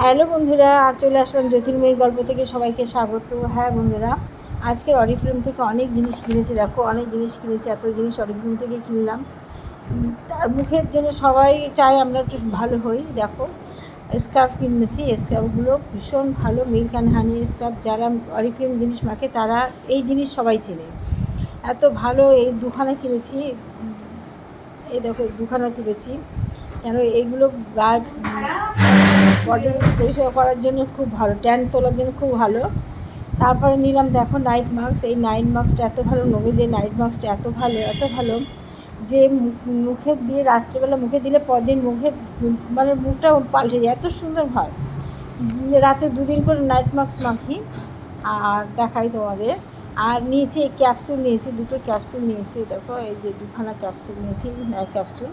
Hello বন্ধুরা, আজ চলে আসলাম জ্যোতির্ময়ী গল্প থেকে। সবাইকে স্বাগত। হ্যাঁ বন্ধুরা, আজকের অরিফ্লেম থেকে অনেক জিনিস কিনেছি। দেখো, অনেক জিনিস কিনেছি, এত জিনিস অরিফ্লেম থেকে কিনলাম। তার মুখের জন্য সবাই চায় আমরা একটু ভালো হই। দেখো, স্কার্ফ কিনেছি। স্কার্ফগুলো ভীষণ ভালো, মিল্ক অ্যান্ড হানির স্কার্ফ। যারা অরিফ্লেম জিনিস মাখে তারা এই জিনিস সবাই চেনে, এত ভালো। এই দুখানা কিনেছি, এই দেখো দুখানা তুলেছি। কেন এইগুলো গার্ড বডি পরিষ্কার করার জন্য খুব ভালো, ট্যান তোলার জন্য খুব ভালো। তারপরে নিলাম দেখো নাইট মাস্ক। এই নাইট মাস্কটা এত ভালো, নোভেজের নাইট মাস্কটা এত ভালো, এত ভালো যে মুখে দিয়ে রাত্রেবেলা মুখে দিলে পরদিন মুখের মানে মুখটা পাল্টে যায়, এত সুন্দর হয়। রাতে 2 দিন করে নাইট মাস্ক মাখি। আর দেখাই তোমাদের। আর নিয়েছি এই ক্যাপসুল, নিয়েছি 2টো ক্যাপসুল নিয়েছি। দেখো এই যে 2খানা ক্যাপসুল নিয়েছি, ক্যাপসুল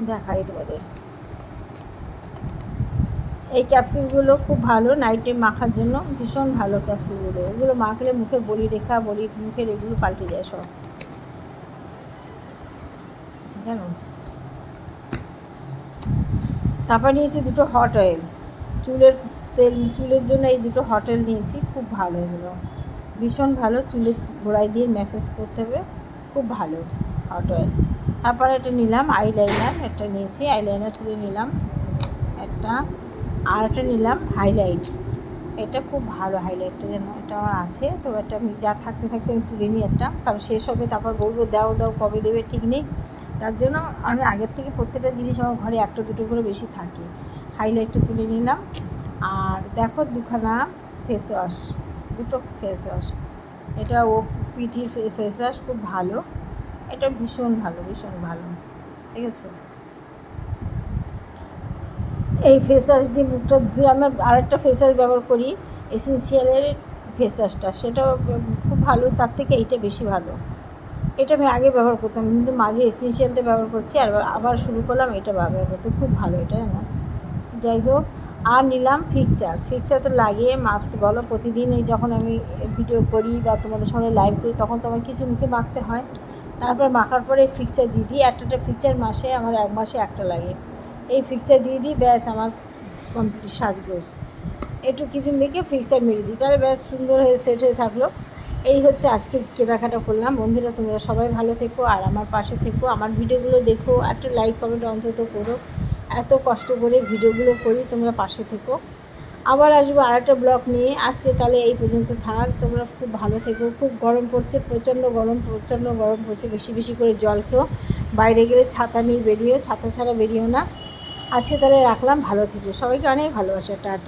দেখাই তোমাদের। এই ক্যাপসুলগুলো খুব ভালো, নাইটে মাখার জন্য ভীষণ ভালো ক্যাপসুলগুলো। এগুলো মাখলে মুখের বলিরেখা, মুখের এগুলো পাল্টে যায় সব, জানো। তারপর নিয়েছি 2টো হট অয়েল, চুলের জন্য এই 2টো হট অয়েল নিয়েছি। খুব ভালো, এগুলো ভীষণ ভালো। চুলের গোড়ায় দিয়ে ম্যাসাজ করতে হবে, খুব ভালো হট অয়েল। তারপর এটা নিলাম আইলাইনার, একটা নিয়েছি আইলাইনার তুলে নিলাম একটা। আর একটা নিলাম হাইলাইট, এটা খুব ভালো হাইলাইটটা, যেন এটা আমার আছে। তো এটা আমি যা থাকতে থাকতে আমি তুলে নিই একটা, কারণ শেষ হবে তারপর বলবো দাও দাও, কবে দেবে ঠিক নেই। তার জন্য আমি আগের থেকে প্রত্যেকটা জিনিস আমার ঘরে 1-2 করে বেশি থাকে। হাইলাইটটা তুলে নিলাম। আর দেখো 2খানা ফেস ওয়াশ, 2টো ফেস ওয়াশ। এটা ও পিটির ফেস ওয়াশ, খুব ভালো। এটা ভীষণ ভালো, ভীষণ ভালো, ঠিক আছে। এই ফেস ওয়াশ দিয়ে মুখটা ধুয়ে আমরা আরেকটা ফেস ওয়াশ ব্যবহার করি, এসেন্সিয়ালের ফেস ওয়াশটা, সেটাও খুব ভালো। তার থেকে এইটা বেশি ভালো। এটা আমি আগে ব্যবহার করতাম, কিন্তু মাঝে এসেন্সিয়ালটা ব্যবহার করছি, আর আবার শুরু করলাম এটা ব্যবহার করতে। খুব ভালো এটা, জানো। যাই হোক, আর নিলাম ফিক্সচার তো লাগিয়ে মাখতে বলো প্রতিদিন। এই যখন আমি ভিডিও করি বা তোমাদের সঙ্গে লাইভ করি তখন তো আমার কিছু মুখে মাখতে হয়। তারপর মাখার পরে ফিক্সচার দিয়ে দিই। একটা ফিক্সচার মাসে আমার 1 মাসে একটা লাগে। এই ফিক্সচার দিয়ে দিই, ব্যাস আমার কমপ্লিট সাজগোজ। একটু কিছু মেখে ফিক্সচার মেরে দিই, তাহলে ব্যাস সুন্দর হয়ে সেট হয়ে থাকলো। এই হচ্ছে আজকে কেনাকাটা করলাম। বন্ধুরা, তোমরা সবাই ভালো থেকো আর আমার পাশে থেকো, আমার ভিডিওগুলো দেখো, একটা লাইক কমেন্ট অন্তত করো। এত কষ্ট করে ভিডিওগুলো করি, তোমরা পাশে থেকো। আবার আসবো আরেকটা ব্লগ নিয়ে। আজকে তাহলে এই পর্যন্ত থাক। তোমরা খুব ভালো থেকো। খুব গরম পড়ছে, প্রচণ্ড গরম পড়ছে। বেশি বেশি করে জল খেও, বাইরে গেলে ছাতা নিয়ে বেরিয়েও, ছাতা ছাড়া বেরিয়েও না। আজকে তাহলে রাখলাম, ভালো থেকো। সবাইকে অনেক ভালোবাসা, টাটা।